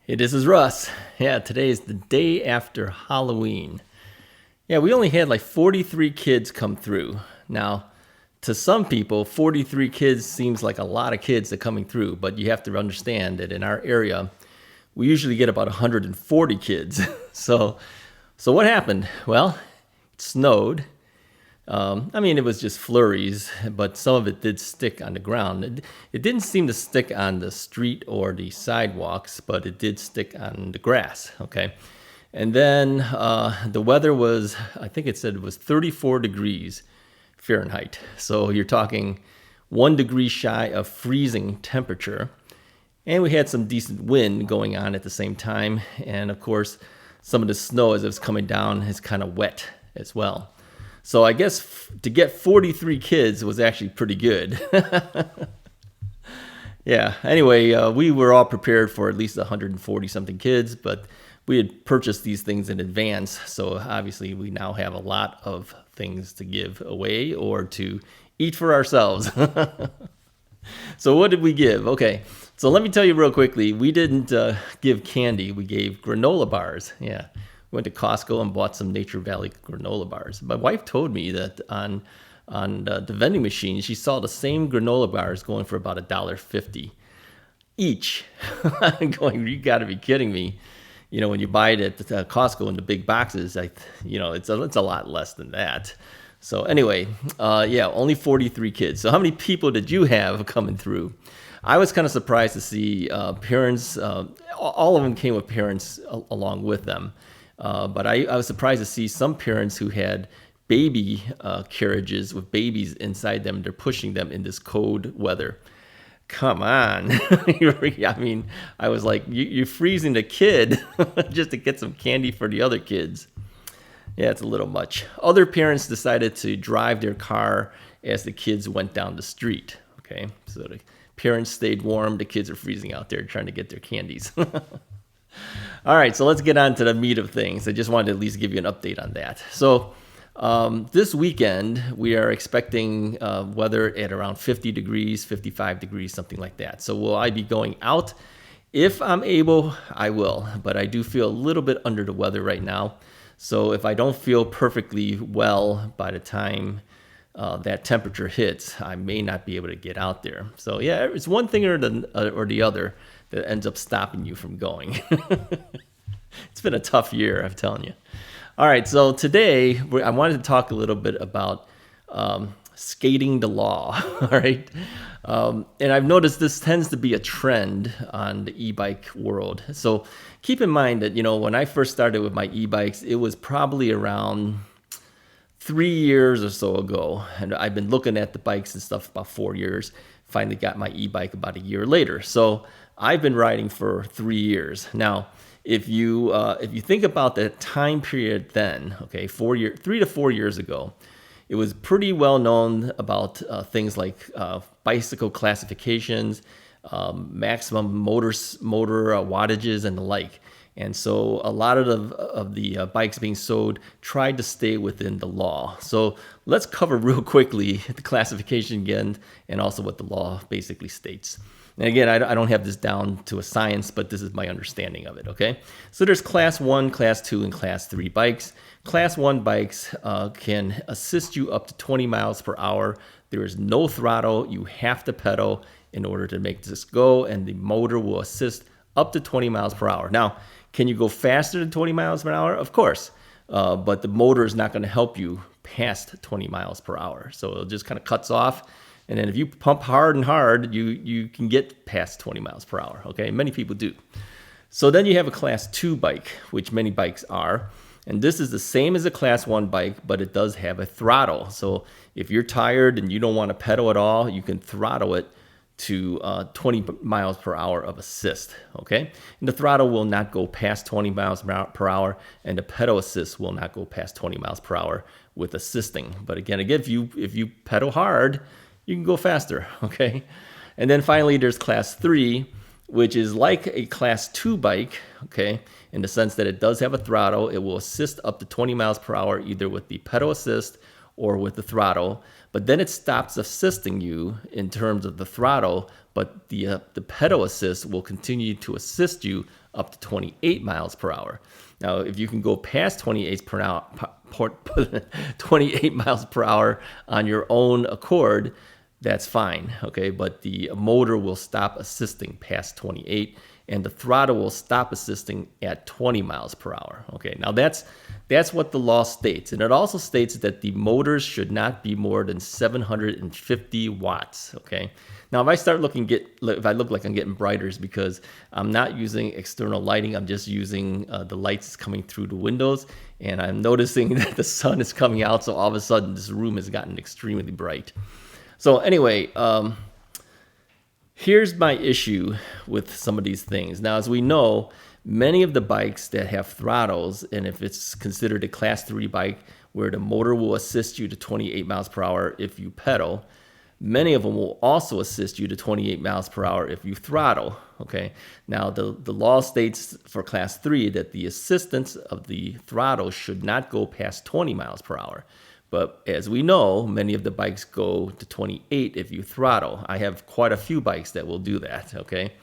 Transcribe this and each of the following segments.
Hey, this is Russ. Yeah, today is the day after Halloween. Yeah, we only had like 43 kids come through. Now, to some people, 43 kids seems like a lot of kids that are coming through, but you have to understand that in our area, we usually get about 140 kids. So what happened? Well, it snowed. It was just flurries, but some of it did stick on the ground. It didn't seem to stick on the street or the sidewalks, but it did stick on the grass, okay? And then the weather was, I think it said it was 34 degrees Fahrenheit. So you're talking 1 degree shy of freezing temperature. And we had some decent wind going on at the same time. And of course, some of the snow as it was coming down is kind of wet as well. So I guess to get 43 kids was actually pretty good. Yeah, anyway, we were all prepared for at least 140 something kids, but we had purchased these things in advance. So obviously we now have a lot of things to give away or to eat for ourselves. So what did we give? Okay, so let me tell you real quickly. We didn't give candy. We gave granola bars. Yeah. Went to Costco and bought some Nature Valley granola bars. My wife told me that on the vending machine, she saw the same granola bars going for about $1.50 each. I'm going, you got to be kidding me. You know, when you buy it at Costco in the big boxes, it's a lot less than that. So anyway, only 43 kids. So how many people did you have coming through? I was kind of surprised to see parents. All of them came with parents along with them. But I was surprised to see some parents who had baby carriages with babies inside them. They're pushing them in this cold weather. Come on. I mean, I was like, you're freezing the kid just to get some candy for the other kids. Yeah, it's a little much. Other parents decided to drive their car as the kids went down the street. Okay, so the parents stayed warm. The kids are freezing out there trying to get their candies. All right, so let's get on to the meat of things. I just wanted to at least give you an update on that. So this weekend, we are expecting weather at around 50 degrees, 55 degrees, something like that. So will I be going out? If I'm able, I will. But I do feel a little bit under the weather right now. So if I don't feel perfectly well by the time that temperature hits, I may not be able to get out there. So yeah, it's one thing or the other that ends up stopping you from going. It's been a tough year, I'm telling you. All right, so today I wanted to talk a little bit about skating the law, all right? And I've noticed this tends to be a trend on the e-bike world. So keep in mind that, when I first started with my e-bikes, it was probably around 3 years or so ago. And I've been looking at the bikes and stuff about 4 years. Finally got my e-bike about a year later. So I've been riding for 3 years. Now, if you think about the time period then, okay, 3 to 4 years ago, it was pretty well known about things like bicycle classifications, maximum motor wattages, and the like. And so a lot of the bikes being sold tried to stay within the law. So let's cover real quickly the classification again and also what the law basically states. And again, I don't have this down to a science, but this is my understanding of it, okay? So there's Class 1, Class 2, and Class 3 bikes. Class 1 bikes can assist you up to 20 miles per hour. There is no throttle. You have to pedal in order to make this go, and the motor will assist up to 20 miles per hour. Now, can you go faster than 20 miles per hour? Of course, but the motor is not going to help you past 20 miles per hour. So it just kind of cuts off. And then if you pump hard and hard, you can get past 20 miles per hour, okay? Many people do. So then you have a Class 2 bike, which many bikes are. And this is the same as a Class 1 bike, but it does have a throttle. So if you're tired and you don't want to pedal at all, you can throttle it to 20 miles per hour of assist, okay? And the throttle will not go past 20 miles per hour, and the pedal assist will not go past 20 miles per hour with assisting. But again, if you pedal hard, you can go faster, okay? And then finally, there's Class 3, which is like a Class 2 bike, okay, in the sense that it does have a throttle. It will assist up to 20 miles per hour, either with the pedal assist or with the throttle, but then it stops assisting you in terms of the throttle, but the pedal assist will continue to assist you up to 28 miles per hour. Now, if you can go past 28 miles per hour on your own accord, that's fine, okay? But the motor will stop assisting past 28, and the throttle will stop assisting at 20 miles per hour, okay? Now, that's what the law states. And it also states that the motors should not be more than 750 watts, okay? Now, if I look like I'm getting brighter, it's because I'm not using external lighting. I'm just using the lights coming through the windows, and I'm noticing that the sun is coming out, so all of a sudden this room has gotten extremely bright. So anyway, here's my issue with some of these things. Now, as we know, many of the bikes that have throttles, and if it's considered a class 3 bike where the motor will assist you to 28 miles per hour if you pedal, many of them will also assist you to 28 miles per hour if you throttle, okay? Now, the law states for class 3 that the assistance of the throttle should not go past 20 miles per hour. But as we know, many of the bikes go to 28 if you throttle. I have quite a few bikes that will do that, okay?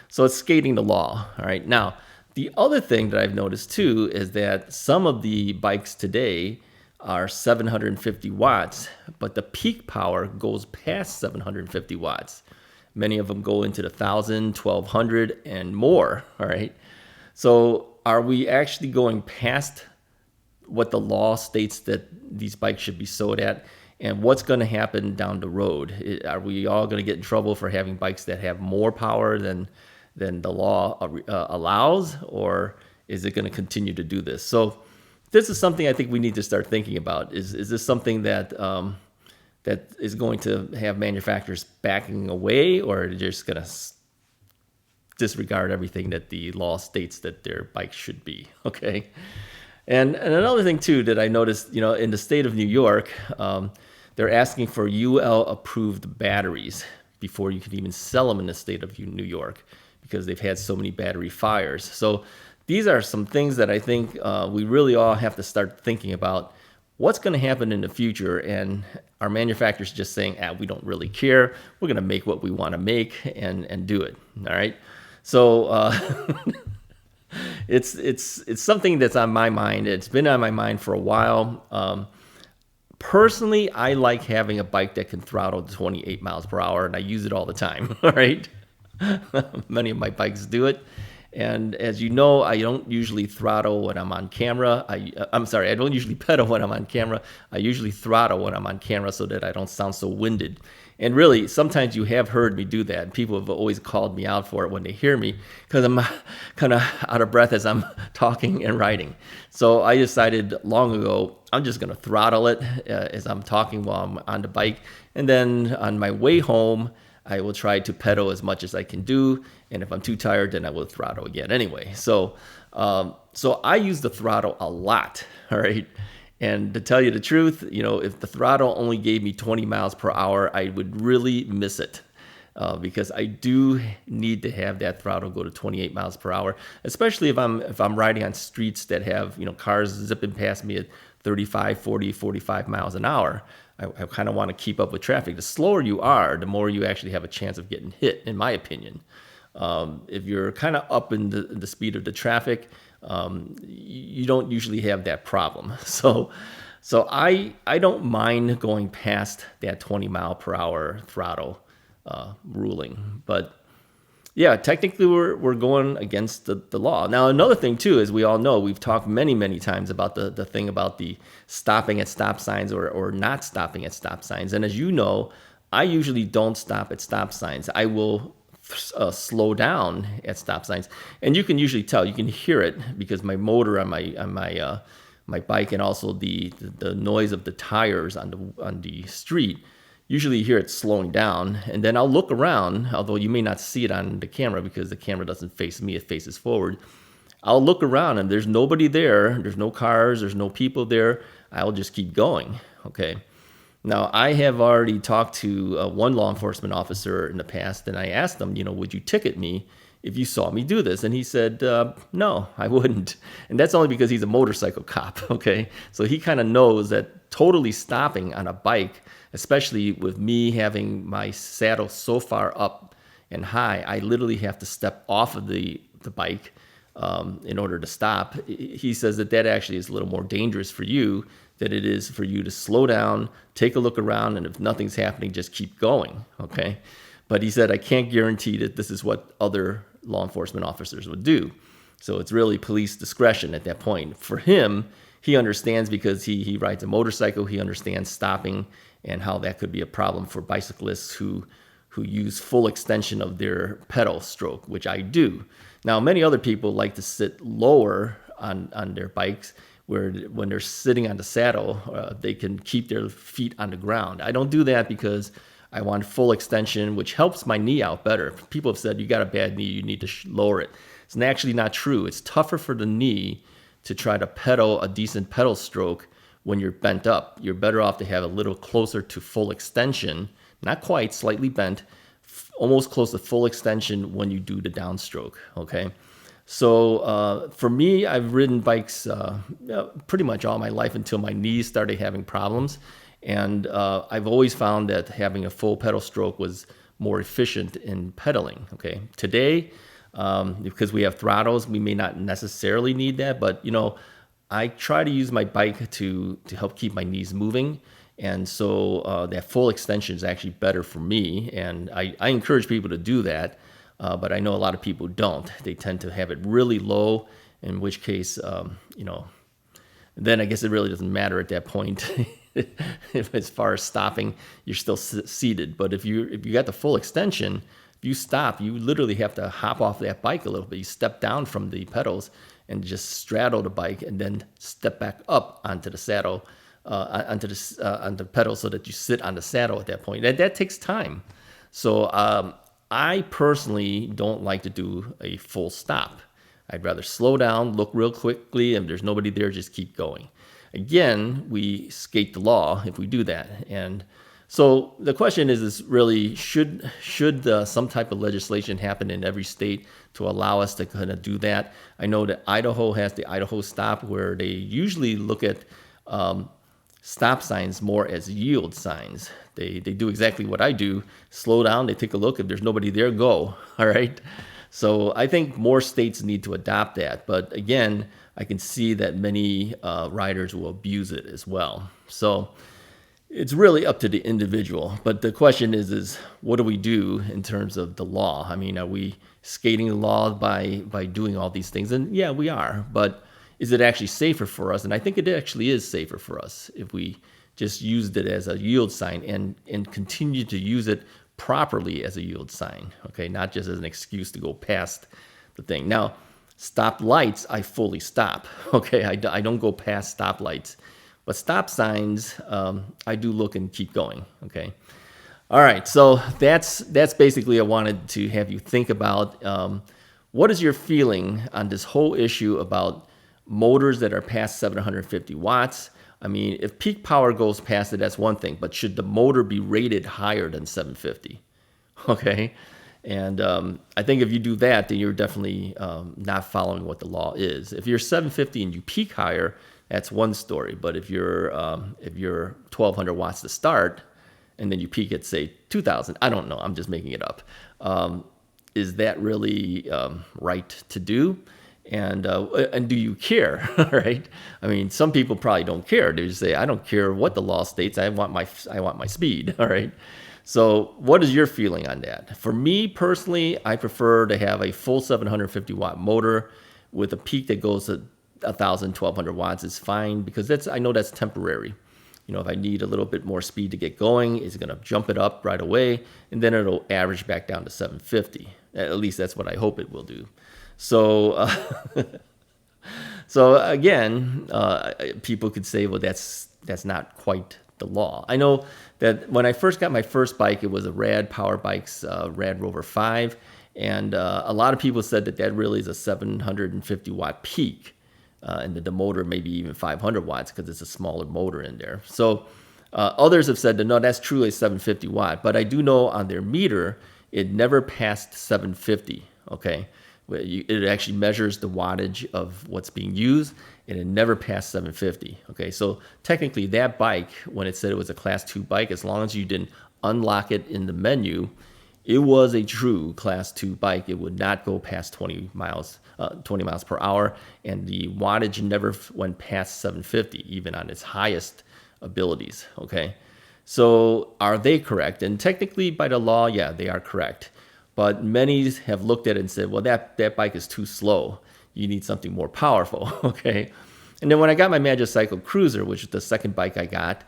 So it's skating the law, all right? Now, the other thing that I've noticed too is that some of the bikes today are 750 watts, but the peak power goes past 750 watts. Many of them go into the 1,000, 1,200, and more, all right? So are we actually going past what the law states that these bikes should be sold at? And what's going to happen down the road? Are we all going to get in trouble for having bikes that have more power than the law allows? Or is it going to continue to do this? So this is something I think we need to start thinking about. Is this something that that is going to have manufacturers backing away, or are they just going to disregard everything that the law states that their bikes should be? Okay. And another thing too that I noticed, in the state of New York, they're asking for UL approved batteries before you can even sell them in the state of New York, because they've had so many battery fires. So these are some things that I think we really all have to start thinking about. What's going to happen in the future? And our manufacturers just saying, we don't really care. We're going to make what we want to make and do it. All right. So it's something that's on my mind. It's been on my mind for a while. Personally, I like having a bike that can throttle to 28 miles per hour, and I use it all the time. All right. Many of my bikes do it. And as you know, I don't usually throttle when I'm on camera. I don't usually pedal when I'm on camera. I usually throttle when I'm on camera so that I don't sound so winded. And really, sometimes you have heard me do that. People have always called me out for it when they hear me, because I'm kind of out of breath as I'm talking and riding. So I decided long ago, I'm just going to throttle it as I'm talking while I'm on the bike. And then on my way home, I will try to pedal as much as I can do, and if I'm too tired, then I will throttle again anyway. So I use the throttle a lot, all right? And to tell you the truth, if the throttle only gave me 20 miles per hour, I would really miss it, because I do need to have that throttle go to 28 miles per hour, especially if I'm riding on streets that have cars zipping past me at 35, 40, 45 miles an hour. I kind of want to keep up with traffic. The slower you are, the more you actually have a chance of getting hit, in my opinion. If you're kind of up in the speed of the traffic, you don't usually have that problem. So I don't mind going past that 20 mile per hour throttle ruling. But yeah, technically we're going against the law. Now, another thing too, as we all know, we've talked many times about the thing about the stopping at stop signs or not stopping at stop signs. And as you know, I usually don't stop at stop signs. I will slow down at stop signs, and you can usually tell. You can hear it because my motor on my bike, and also the noise of the tires on the street. Usually you hear it slowing down, and then I'll look around, although you may not see it on the camera because the camera doesn't face me, it faces forward. I'll look around and there's nobody there, there's no cars, there's no people there. I'll just keep going, okay? Now, I have already talked to one law enforcement officer in the past, and I asked them, would you ticket me if you saw me do this. And he said, no, I wouldn't. And that's only because he's a motorcycle cop, okay? So he kind of knows that totally stopping on a bike, especially with me having my saddle so far up and high, I literally have to step off of the bike in order to stop. He says that actually is a little more dangerous for you than it is for you to slow down, take a look around, and if nothing's happening, just keep going, okay? But he said, I can't guarantee that this is what other law enforcement officers would do. So it's really police discretion at that point. For him, he understands because he rides a motorcycle, he understands stopping and how that could be a problem for bicyclists who use full extension of their pedal stroke, which I do. Now, many other people like to sit lower on their bikes, where when they're sitting on the saddle, they can keep their feet on the ground. I don't do that because I want full extension, which helps my knee out better. People have said, you got a bad knee, you need to lower it. It's actually not true. It's tougher for the knee to try to pedal a decent pedal stroke when you're bent up. You're better off to have a little closer to full extension, not quite, slightly bent, almost close to full extension when you do the downstroke, okay? So for me, I've ridden bikes pretty much all my life until my knees started having problems. And I've always found that having a full pedal stroke was more efficient in pedaling, okay? Today, because we have throttles, we may not necessarily need that, but I try to use my bike to help keep my knees moving. And so that full extension is actually better for me. And I encourage people to do that. But I know a lot of people don't. They tend to have it really low, in which case, then I guess it really doesn't matter at that point. If as far as stopping, you're still seated. But if you got the full extension, if you stop, you literally have to hop off that bike a little bit. You step down from the pedals and just straddle the bike, and then step back up onto the saddle, onto the pedal, so that you sit on the saddle at that point. That takes time. So I personally don't like to do a full stop. I'd rather slow down, look real quickly, and if there's nobody there, just keep going. Again, we skate the law if we do that. And so the question is really, should some type of legislation happen in every state to allow us to kind of do that? I know that Idaho has the Idaho stop, where they usually look at stop signs more as yield signs. They do exactly what I do. Slow down, they take a look. If there's nobody there, go. All right. So I think more states need to adopt that. But again, I can see that many riders will abuse it as well. So it's really up to the individual. But the question is what do we do in terms of the law? I mean, are we skating the law by doing all these things? And yeah, we are. But is it actually safer for us? And I think it actually is safer for us if we just used it as a yield sign and continue to use it properly as a yield sign, okay? Not just as an excuse to go past the thing. Now, stop lights, I fully stop, okay? I don't go past stop lights. But stop signs, I do look and keep going, okay? All right, so that's basically I wanted to have you think about. What is your feeling on this whole issue about motors that are past 750 watts? I mean, if peak power goes past it, that's one thing, but should the motor be rated higher than 750? Okay, and I think if you do that, then you're definitely not following what the law is. If you're 750 and you peak higher, that's one story. But if you're 1200 watts to start, and then you peak at say 2000, I don't know, I'm just making it up. Is that really right to do? And do you care, right? I mean, some people probably don't care. They just say, I don't care what the law states. I want my speed, all right? So what is your feeling on that? For me personally, I prefer to have a full 750 watt motor with a peak that goes to 1,000, 1,200 watts is fine, because I know that's temporary. If I need a little bit more speed to get going, it's going to jump it up right away, and then it'll average back down to 750. At least that's what I hope it will do. So, so again, people could say, well, that's not quite the law. I know that when I first got my first bike, it was a Rad Power Bikes Rad Rover 5, and a lot of people said that really is a 750 watt peak, and that the motor maybe even 500 watts because it's a smaller motor in there. So others have said that no, that's truly 750 watt, but I do know on their meter it never passed 750. okay? It actually measures the wattage of what's being used, and it never passed 750, okay? So technically that bike, when it said it was a class 2 bike, as long as you didn't unlock it in the menu, it was a true class 2 bike. It would not go past 20 miles per hour, and the wattage never went past 750, even on its highest abilities, okay? So are they correct? And technically by the law, yeah, they are correct. But many have looked at it and said, well, that bike is too slow. You need something more powerful, okay? And then when I got my Magicycle Cruiser, which is the second bike I got,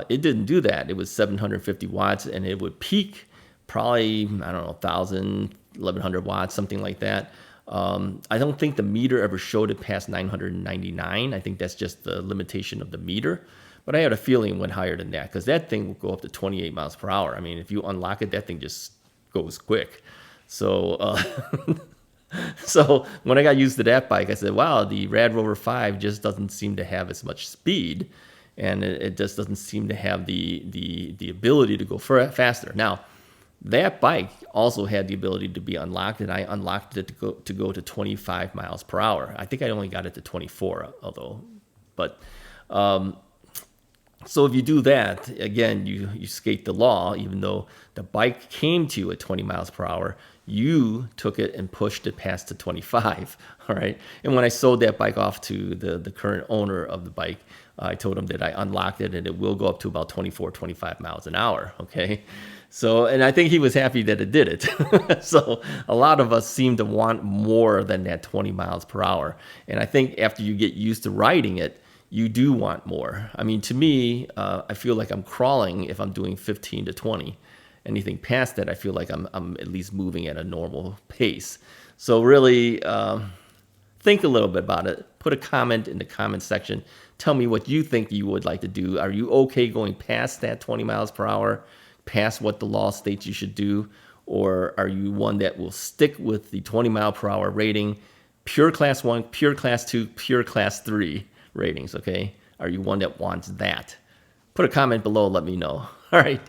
it didn't do that. It was 750 watts, and it would peak probably, I don't know, 1,000, 1,100 watts, something like that. I don't think the meter ever showed it past 999. I think that's just the limitation of the meter. But I had a feeling it went higher than that, because that thing will go up to 28 miles per hour. I mean, if you unlock it, that thing just goes quick. So so when I got used to that bike, I said, wow, the Rad Rover 5 just doesn't seem to have as much speed, and it just doesn't seem to have the ability to go faster. Now, that bike also had the ability to be unlocked, and I unlocked it to go to 25 miles per hour. I think I only got it to 24, although, but so if you do that, again, you skate the law. Even though the bike came to you at 20 miles per hour, you took it and pushed it past to 25, all right? And when I sold that bike off to the current owner of the bike, I told him that I unlocked it and it will go up to about 24, 25 miles an hour, okay? So, and I think he was happy that it did it. So a lot of us seem to want more than that 20 miles per hour. And I think after you get used to riding it, you do want more. I mean, to me, I feel like I'm crawling if I'm doing 15 to 20. Anything past that, I feel like I'm at least moving at a normal pace. So really, think a little bit about it. Put a comment in the comment section. Tell me what you think you would like to do. Are you okay going past that 20 miles per hour, past what the law states you should do? Or are you one that will stick with the 20 mile per hour rating, pure class 1, pure class 2, pure class 3 ratings, okay? Are you one that wants that? Put a comment below, let me know. All right.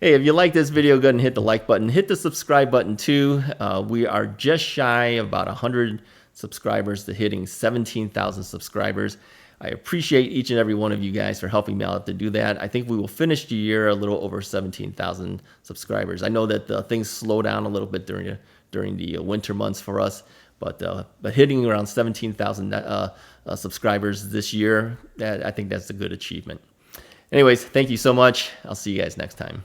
Hey, if you like this video, go ahead and hit the like button. Hit the subscribe button too. We are just shy of about 100 subscribers to hitting 17,000 subscribers. I appreciate each and every one of you guys for helping me out to do that. I think we will finish the year a little over 17,000 subscribers. I know that things slow down a little bit during the winter months for us, but hitting around 17,000 subscribers this year, I think that's a good achievement. Anyways, thank you so much. I'll see you guys next time.